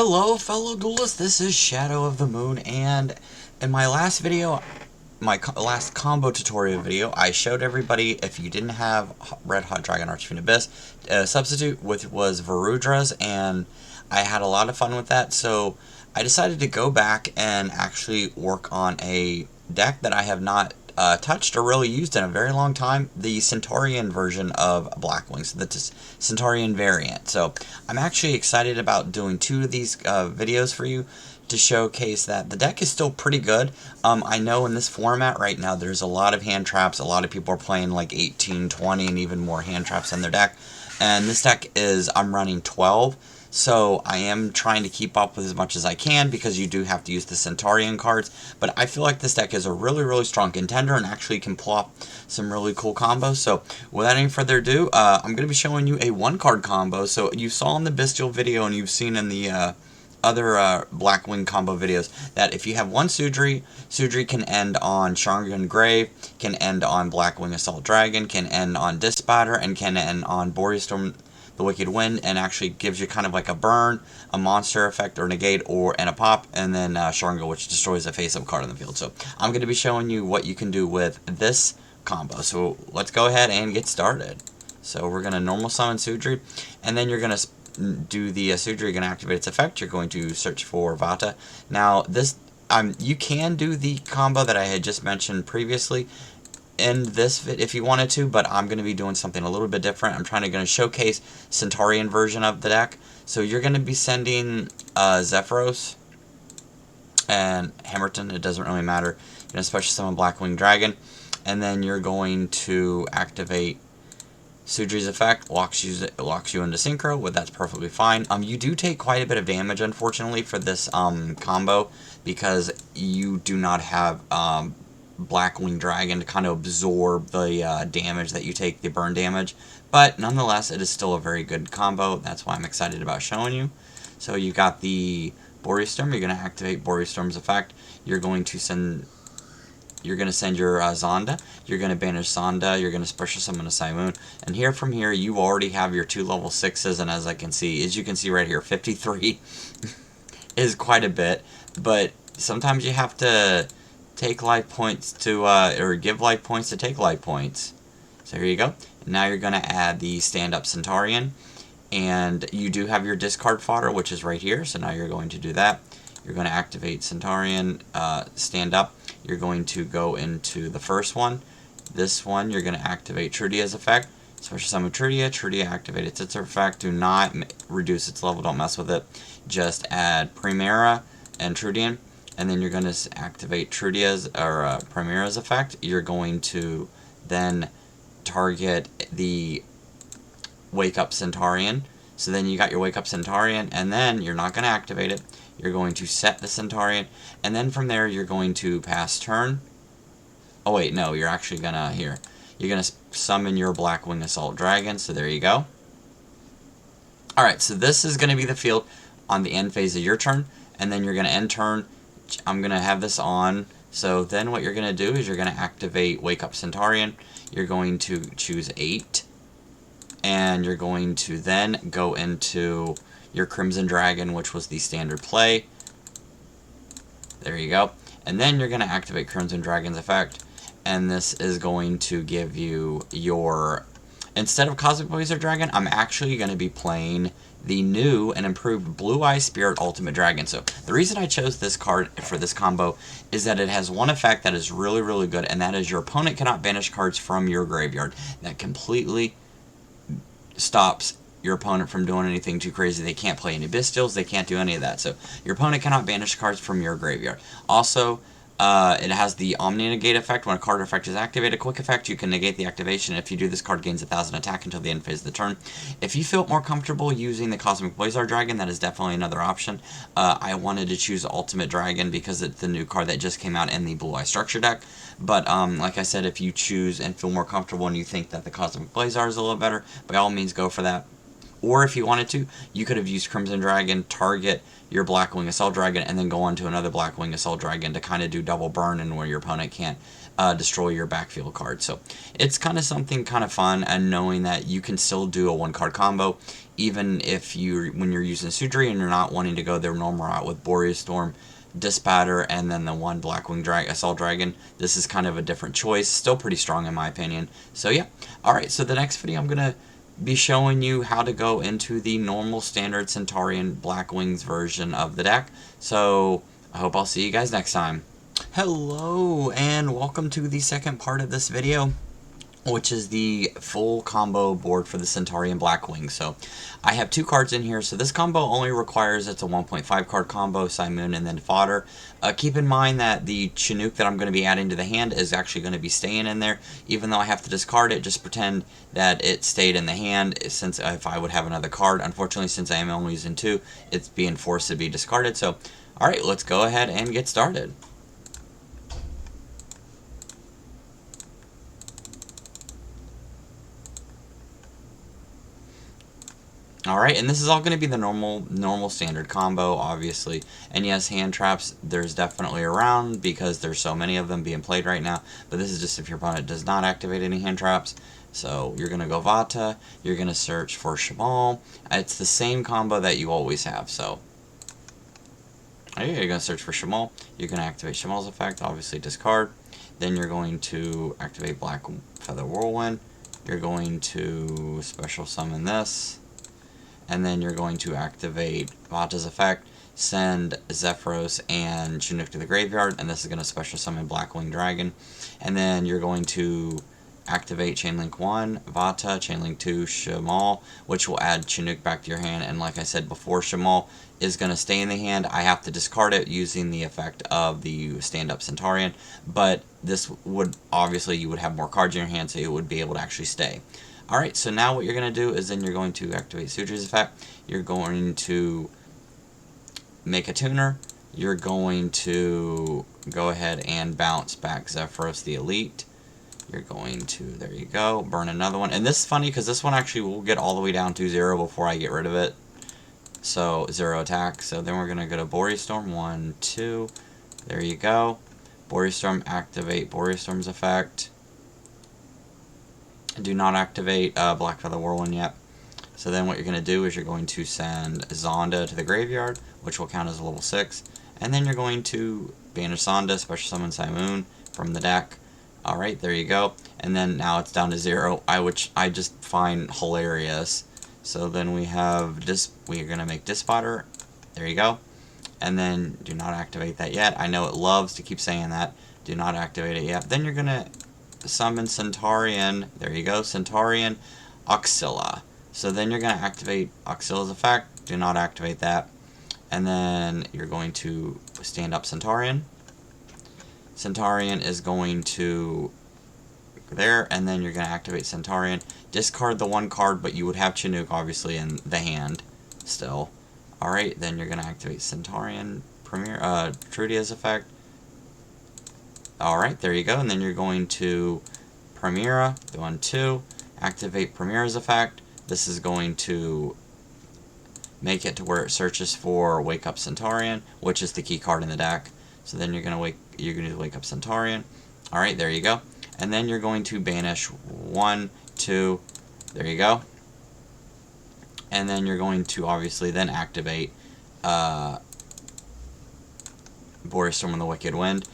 Hello fellow duelists, this is Shadow of the Moon, and in my last video, last combo tutorial video, I showed everybody if you didn't have Red Hot Dragon Archfiend Abyss, substitute was Varudra's, and I had a lot of fun with that, so I decided to go back and actually work on a deck that I have not touched or really used in a very long time, the Centurion version of Blackwing, so the Centurion variant. So I'm actually excited about doing two of these videos for you to showcase that the deck is still pretty good. I know in this format right now there's a lot of hand traps, a lot of people are playing like 18, 20, and even more hand traps in their deck, and this deck is, I'm running 12. So I am trying to keep up with as much as I can because you do have to use the Centurion cards. But I feel like this deck is a really strong contender and actually can pull off some really cool combos. So without any further ado, I'm going to be showing you a one-card combo. So you saw in the Bestial video and you've seen in the other Blackwing combo videos that if you have one Sudri can end on Sharngun Grave, can end on Blackwing Assault Dragon, can end on Dispatcher, and can end on Boreastorm the Wicked Wind, and actually gives you kind of like a burn, a monster effect or negate, and a pop, and then Sharngun, which destroys a face-up card on the field. So I'm going to be showing you what you can do with this combo. So let's go ahead and get started. So we're going to normal summon Sudri, and then you're going to do the Sudri, you're going to activate its effect. You're going to search for Vata. Now this, you can do the combo that I had just mentioned previously in this vid if you wanted to, but I'm going to be doing something a little bit different. I'm trying to showcase Centurion version of the deck. So you're going to be sending Zephyros and Hammerton, it doesn't really matter. You're going to special summon Blackwing Dragon, and then you're going to activate Sudri's effect, locks you into synchro, well, that's perfectly fine. You do take quite a bit of damage, unfortunately, for this combo, because you do not have Blackwing Dragon to kind of absorb the damage that you take, the burn damage. But nonetheless, it is still a very good combo. That's why I'm excited about showing you. So you got the Boreastorm. You're going to activate Boreastorm's effect. You're going to send your Zonda. You're going to banish Zonda. You're going to special summon a Simoon. And here from here, you already have your 2 level 6s. And as you can see right here, 53 is quite a bit. But sometimes you have to take life points to, or give life points to take life points. So here you go. Now you're going to add the stand-up Centurion, and you do have your discard fodder, which is right here, so now you're going to do that. You're going to activate Centurion, stand up. You're going to go into the first one. This one, you're going to activate Trudia's effect. Special summon Trudia. Trudia activated its effect. Do not reduce its level, don't mess with it. Just add Primera and Trudian. And then you're going to activate Trudia's or Primera's effect. You're going to then target the Wake Up Centurion. So then you got your Wake Up Centurion, and then you're not going to activate it. You're going to set the Centurion, and then from there you're going to pass turn. Oh wait, no, you're actually going to, here. You're going to summon your Blackwing Assault Dragon, so there you go. Alright, so this is going to be the field on the end phase of your turn, and then you're going to end turn. I'm going to have this on, so then what you're going to do is you're going to activate Wake Up Centurion. You're going to choose 8, and you're going to then go into your Crimson Dragon, which was the standard play. There you go. And then you're going to activate Crimson Dragon's effect, and this is going to give you your, instead of Cosmic Blazer Dragon, I'm actually going to be playing the new and improved Blue Eye Spirit Ultimate Dragon. So the reason I chose this card for this combo is that it has one effect that is really good, and that is your opponent cannot banish cards from your graveyard. That completely stops your opponent from doing anything too crazy. They can't play any Bestials, they can't do any of that. So your opponent cannot banish cards from your graveyard. Also, it has the Omni Negate effect. When a card effect is activated, quick effect, you can negate the activation. If you do, this card gains 1,000 attack until the end phase of the turn. If you feel more comfortable using the Cosmic Blazar Dragon, that is definitely another option. I wanted to choose Ultimate Dragon because it's the new card that just came out in the Blue Eye Structure deck. But like I said, if you choose and feel more comfortable and you think that the Cosmic Blazar is a little better, by all means go for that. Or if you wanted to, you could have used Crimson Dragon, target your Blackwing Assault Dragon, and then go on to another Blackwing Assault Dragon to kind of do double burn and where your opponent can't destroy your backfield card. So it's kind of something kind of fun, and knowing that you can still do a 1-card combo, even if when you're using Sudri and you're not wanting to go their normal route with Boreas Storm, Dispatter, and then the 1 Blackwing Assault Dragon. This is kind of a different choice, still pretty strong in my opinion. So yeah, alright, so the next video I'm going to be showing you how to go into the normal standard Centur-ion Blackwing's version of the deck. So I hope I'll see you guys next time. Hello, and welcome to the second part of this video, which is the full combo board for the Centur-ion Blackwing. So I have 2 cards in here. So this combo only requires, it's a 1.5 card combo, Simoon and then Fodder. Keep in mind that the Chinook that I'm going to be adding to the hand is actually going to be staying in there. Even though I have to discard it, just pretend that it stayed in the hand, since if I would have another card. Unfortunately, since I am only using 2, it's being forced to be discarded. So alright, let's go ahead and get started. Alright, and this is all going to be the normal standard combo, obviously. And yes, hand traps, there's definitely around, because there's so many of them being played right now. But this is just if your opponent does not activate any hand traps. So you're going to go Vata, you're going to search for Shamal. It's the same combo that you always have, so. You're going to search for Shamal, you're going to activate Shamal's effect, obviously discard. Then you're going to activate Black Feather Whirlwind. You're going to special summon this. And then you're going to activate Vata's effect, send Zephyros and Chinook to the graveyard, and this is going to special summon Blackwing Dragon. And then you're going to activate Chainlink 1, Vata, Chainlink 2, Shamal, which will add Chinook back to your hand. And like I said before, Shamal is going to stay in the hand. I have to discard it using the effect of the stand-up Centurion, but this would, obviously, you would have more cards in your hand, so it would be able to actually stay. Alright, so now what you're going to do is then you're going to activate Sudri's effect. You're going to make a tuner. You're going to go ahead and bounce back Zephyros the Elite. You're going to, there you go, burn another one. And this is funny because this one actually will get all the way down to 0 before I get rid of it. So 0 attack. So then we're going to go to Boreas Storm. 1, 2. There you go. Boreas Storm, activate Boreas Storm's effect. Do not activate Black Feather Whirlwind yet. So then what you're going to do is you're going to send Zonda to the graveyard, which will count as a level 6. And then you're going to banish Zonda, special summon Simoon from the deck. Alright, there you go. And then now it's down to 0, which I just find hilarious. So then we have we're going to make Dispotter. There you go. And then do not activate that yet. I know it loves to keep saying that. Do not activate it yet. Then you're going to summon Centurion, there you go, Centurion Oxilla. So then you're going to activate Oxilla's effect, do not activate that. And then you're going to stand up Centurion. Centurion is going to there, and then you're going to activate Centurion. Discard the 1 card, but you would have Chinook obviously in the hand still. Alright, then you're going to activate Centurion, Trudia's effect. Alright, there you go, and then you're going to Primera, the 1, 2, activate Primera's effect. This is going to make it to where it searches for Wake Up Centurion, which is the key card in the deck. So then you're going to Wake Up Centurion. Alright, there you go. And then you're going to banish 1, 2, there you go. And then you're going to obviously then activate Boreas Storm of the Wicked Wind.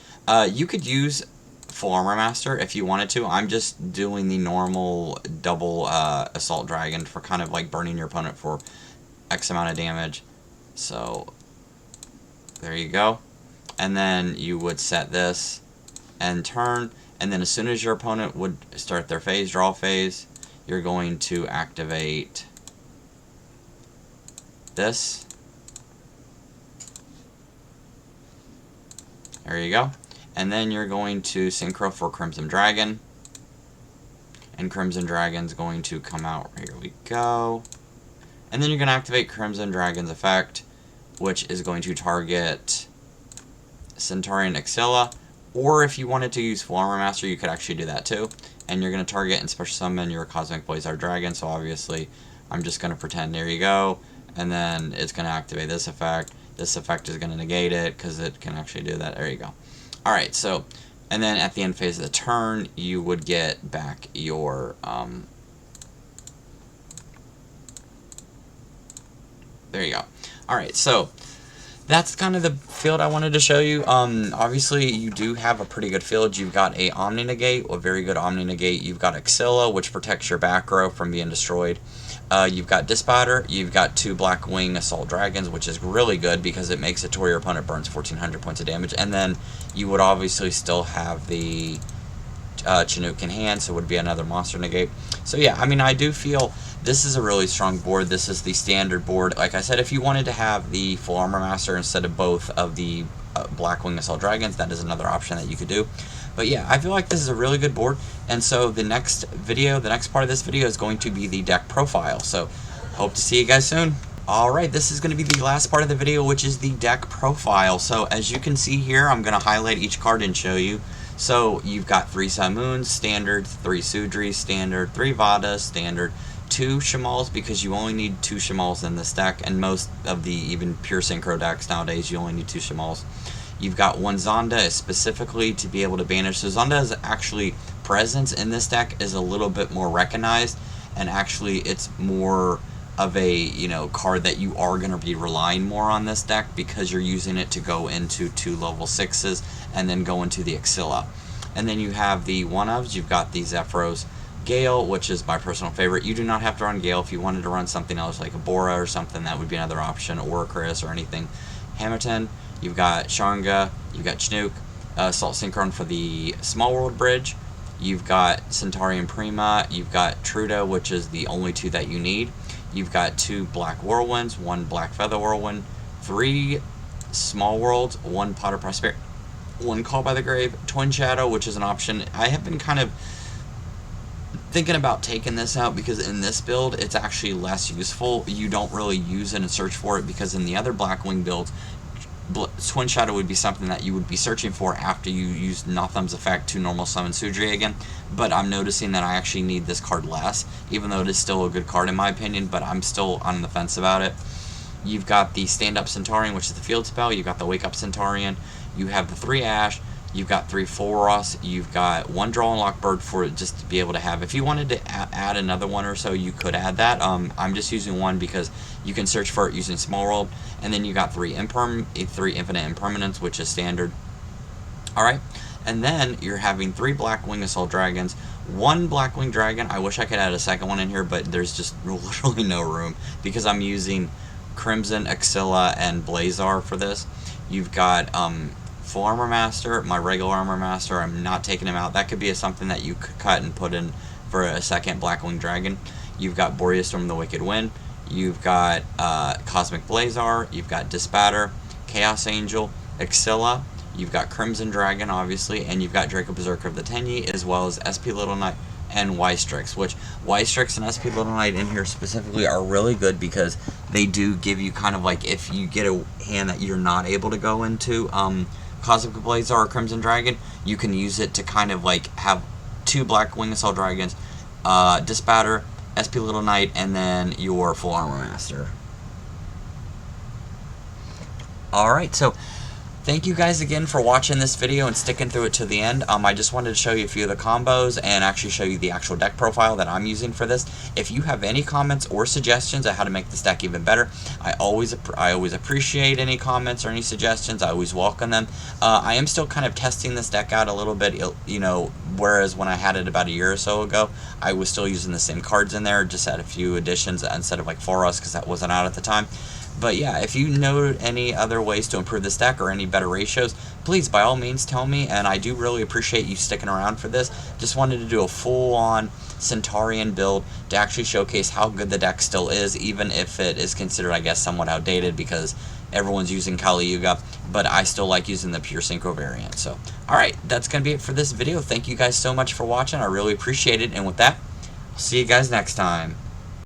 You could use Full Armor Master if you wanted to. I'm just doing the normal double Assault Dragon for kind of like burning your opponent for X amount of damage. So there you go. And then you would set this and turn. And then as soon as your opponent would start their phase, draw phase, you're going to activate this. There you go. And then you're going to synchro for Crimson Dragon. And Crimson Dragon's going to come out. Here we go. And then you're going to activate Crimson Dragon's effect, which is going to target Centurion Axilla. Or if you wanted to use Full Armor Master, you could actually do that too. And you're going to target and special summon your Cosmic Blazar Dragon. So obviously, I'm just going to pretend, there you go. And then it's going to activate this effect. This effect is going to negate it because it can actually do that. There you go. Alright, so And then at the end phase of the turn, you would get back your there you go. Alright, so that's kind of the field I wanted to show you. Obviously, you do have a pretty good field. You've got a Omni Negate, a very good Omni Negate. You've got Axilla, which protects your back row from being destroyed. You've got Dispatter. You've got 2 Blackwing Assault Dragons, which is really good because it makes it to where your opponent burns 1,400 points of damage. And then you would obviously still have the Chinook in hand, so it would be another monster negate. So yeah, I mean, I do feel this is a really strong board. This is the standard board. Like I said, if you wanted to have the full armor master instead of both of the Blackwing Assault Dragons, that is another option that you could do. But yeah, I feel like this is a really good board. And so the next video, the next part of this video is going to be the deck profile. So hope to see you guys soon. Alright, this is going to be the last part of the video, which is the deck profile. So as you can see here, I'm going to highlight each card and show you. So you've got 3 Sun Moons, standard, 3 Sudris, standard, 3 Vadas, standard, 2 Shamals, because you only need 2 Shamals in this deck, and most of the even pure Synchro decks nowadays, you only need 2 Shamals. You've got 1 Zonda specifically to be able to banish. So Zonda's actually presence in this deck is a little bit more recognized, and actually it's more of a, you know, card that you are going to be relying more on this deck because you're using it to go into 2 level 6s and then go into the Axilla. And then you have the one-ofs. You've got the Zephyros Gale, which is my personal favorite. You do not have to run Gale. If you wanted to run something else like a Bora or something, that would be another option, or Chris or anything. Hamilton, you've got Sharanga, you've got Chinook, Salt Synchron for the Small World Bridge, you've got Centurion Prima, you've got Truda, which is the only 2 that you need. You've got 2 Black Whirlwinds, 1 Black Feather Whirlwind, 3 Small Worlds, 1 Pot of Prosperity, 1 Call by the Grave, Twin Shadow, which is an option. I have been kind of thinking about taking this out because in this build it's actually less useful. You don't really use it and search for it, because in the other Blackwing builds, Twin Shadow would be something that you would be searching for after you use Notham's effect to normal summon Sudri again. But I'm noticing that I actually need this card less, even though it is still a good card in my opinion, but I'm still on the fence about it. You've got the Stand Up Centurion, which is the field spell. You've got the Wake Up Centurion. You have the 3 Ash. You've got 3 Fulros. You've got 1 Draw and Lock Bird for it just to be able to have. If you wanted to add another one or so, you could add that. I'm just using 1 because you can search for it using Small World. And then you got 3 Infinite Impermanence, which is standard. Alright, and then you're having 3 Blackwing Assault Dragons, 1 Blackwing Dragon. I wish I could add a second one in here, but there's just literally no room because I'm using Crimson, Axilla, and Blazar for this. You've got Full Armor Master, my regular Armor Master. I'm not taking him out. That could be something that you could cut and put in for a second Blackwing Dragon. You've got Boreas Storm the Wicked Wind. You've got Cosmic Blazar. You've got Dispatter, Chaos Angel, Axilla. You've got Crimson Dragon, obviously, and you've got Draco Berserker of the Tenyi, as well as SP Little Knight and Ystrix, which Ystrix and SP Little Knight in here specifically are really good because they do give you kind of like, if you get a hand that you're not able to go into Cosmic Blazar or Crimson Dragon, you can use it to kind of like have 2 Blackwing Assault Dragons, Dispatter, SP Little Knight, and then your Full Armor Master. Alright, so thank you guys again for watching this video and sticking through it to the end. I just wanted to show you a few of the combos and actually show you the actual deck profile that I'm using for this. If you have any comments or suggestions on how to make this deck even better, I always appreciate any comments or any suggestions. I always welcome them. I am still kind of testing this deck out a little bit, you know, whereas when I had it about a year or so ago, I was still using the same cards in there, just had a few additions instead of like Foros because that wasn't out at the time. But yeah, if you know any other ways to improve this deck or any better ratios, please by all means tell me, and I do really appreciate you sticking around for this. Just wanted to do a full-on Centurion build to actually showcase how good the deck still is, even if it is considered, I guess, somewhat outdated because everyone's using Kali Yuga, but I still like using the pure Synchro variant. So, alright, that's going to be it for this video. Thank you guys so much for watching. I really appreciate it, and with that, I'll see you guys next time.